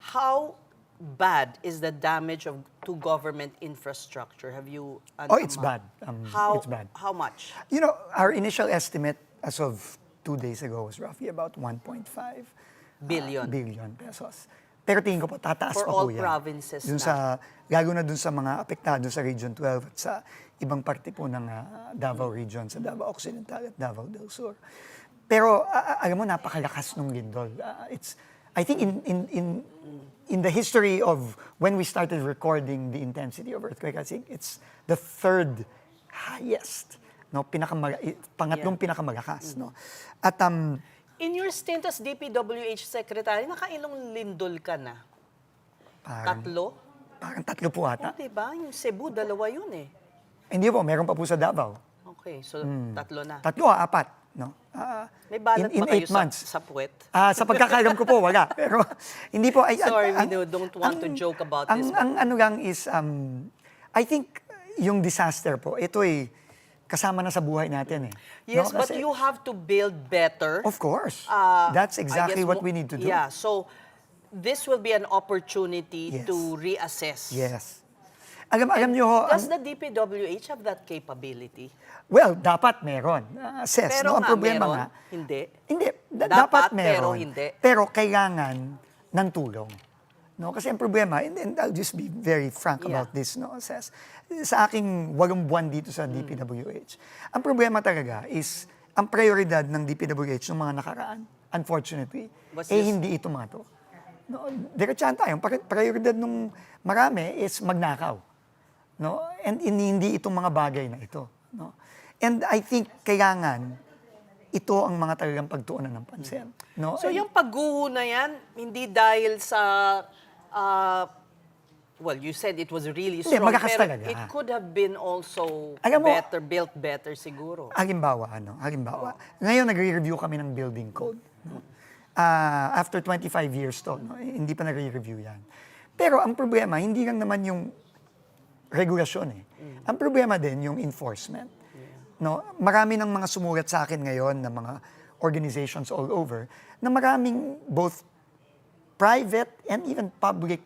how bad is the damage to government infrastructure? Have you an Oh, it's amount? bad. How, It's bad. How much? You know, our initial estimate as of 2 days ago was roughly about 1.5 billion pesos. Pero tingin ko po, tataas For pa all po yan. provinces Dun na. sa, lalo na dun sa mga apektado sa Region 12 at sa ibang parte po ng Davao Region, sa Davao Occidental at Davao del Sur. Pero alam mo, napakalakas nung lindol. I think in the history of when we started recording the intensity of earthquake, I think it's the third highest, no, pangatlong pinakamalakas, no. At In your stint as DPWH Secretary, nakailong lindol ka na? parang, Tatlo? parang tatlo po ata. Diba? Yung Cebu, dalawa yun eh. Hindi po, meron pa po sa Davao. Okay, so tatlo na. Tatlo, apat, no. May balat in pa kayo 8 months. sa puwet? Sa pagkakaalam ko po, wala. Pero hindi po. Sorry, we don't want to joke about this. Ang ano lang is, I think yung disaster po, ito ay kasama na sa buhay natin eh. Yes, No? but Kasi, you have to build better. of course. I That's exactly guess what we need to do. Yeah, so this will be an opportunity Yes. to reassess. Yes. Alam niyo ho, Does the DPWH have that capability? well, dapat meron. Assess, Pero no? Ang nga, problema meron, nga, hindi. Hindi. Dapat, Dapat meron. pero hindi. Pero kailangan ng tulong. No? Kasi ang problema, and I'll just be very frank Yeah. about this, no? Sa aking 8 buwan dito sa DPWH, ang problema talaga is, ang prioridad ng DPWH ng mga nakaraan, unfortunately, Was this- hindi ito mga to. No, diretsahan tayo. Ang prioridad ng marami is magnakaw. No? And hindi itong mga bagay na ito. No? And I think kailangan ito ang mga talagang pagtuunan ng pansin. No? So yung pagguho na yan, hindi dahil sa, well, you said it was really Hindi, strong, malakas pero talaga. it could have been also Alam mo- built better siguro. Halimbawa, ngayon nagre-review kami ng building code. No? After 25 years to, no? Hindi pa nagre-review yan. Pero ang problema, hindi lang naman yung regulasyon eh. Ang problema din yung enforcement. No? Marami ng mga sumulat sa akin ngayon ng mga organizations all over na maraming both private and even public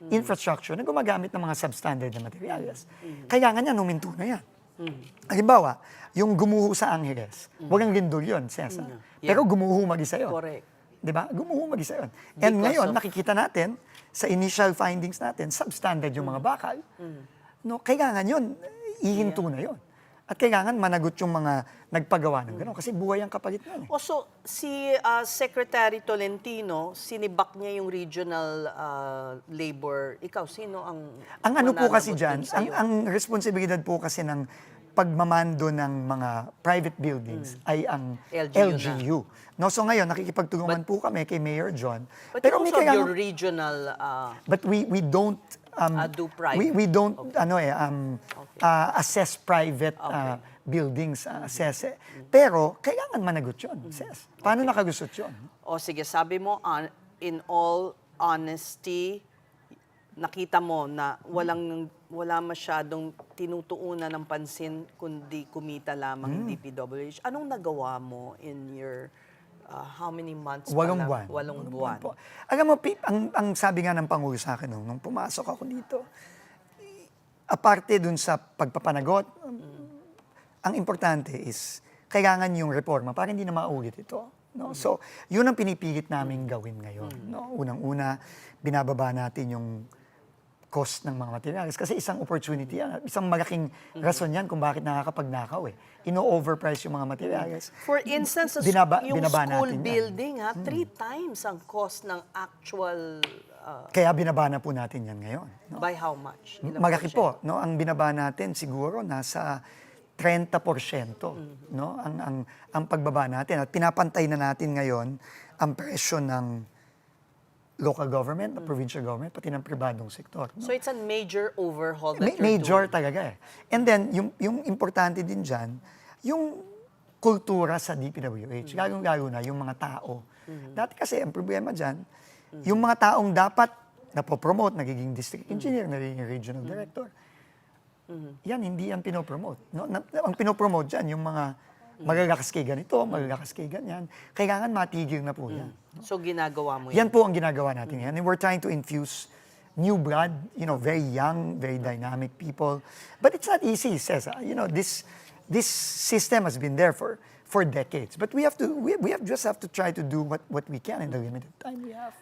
infrastructure na gumagamit ng mga substandard na materyales. Kailangan yan, huminto na yan. Halimbawa, yung gumuho sa Angeles, walang lindol yun, Cesar. Yeah. Pero gumuho mag-isa yun. Correct. Diba? Gumuho mag-isa yun. And Because ngayon, of- nakikita natin, sa initial findings natin, substandard yung mga bakal. No, kailangan yun, ihinto na yun. At kailangan managot yung mga nagpagawa ng gano'n. Kasi buhay ang kapalit nun. Eh. Also, si Secretary Tolentino, sinibak niya yung regional labor. Ikaw, sino ang Ang ano po kasi mananagot dyan, dun sa'yo? ang responsibilidad po kasi ng pagmamando ng mga private buildings ay ang LGU LGU. No, so ngayon, nakikipagtulungan po kami kay Mayor John. But Pero you may also have your kailangan- regional But we don't do private. we don't assess private buildings assess. Pero kailangan managot 'yon, assess. Paano nakalusot 'yon? O sige, sabi mo, in all honesty, nakita mo na wala masyadong tinutuunan ng pansin kundi kumita lamang yung DPWH. Anong nagawa mo in your how many months? pa 8 lang? buwan. 8 buwan. Po. Alam mo, Pip, ang sabi nga ng Pangulo sa akin nung pumasok ako dito, aparte dun sa pagpapanagot, ang importante is kailangan yung reforma para hindi na maulit ito. No? So, yun ang pinipilit namin gawin ngayon. No? Unang-una, binababa natin yung cost ng mga materials. Kasi isang opportunity yan. Isang malaking rason yan kung bakit nakakapagnakaw eh. Ino-overprice yung mga materials. For instance, yung binaba school natin yan. building, 3 times ang cost ng actual, Kaya binaba na po natin yan ngayon. No? by how much? Ilang Malaki porsyento? po. No? Ang binaba natin siguro nasa 30%. No? Ang pagbaba natin. At pinapantay na natin ngayon ang presyo ng local government, the provincial government, pati ng pribadong sektor. No? So it's a major overhaul that you're Major doing. talaga eh. And then, yung importante din dyan, yung kultura sa DPWH, lalong-lalo na yung mga tao. Dati kasi, ang problema dyan, yung mga taong dapat napopromote, nagiging district engineer, nagiging regional director, yan, hindi yan pinopromote. No? Ang pinopromote dyan, yung mga Magagakas kay ganito, magagakas kay ganyan. Kailangan matigil na po yan. So ginagawa mo Yan po ang ginagawa natin yan. And we're trying to infuse new blood, very young, very dynamic people. But it's not easy, Cesar. This system has been there for decades. But we just have to try to do what we can in the limited time we have.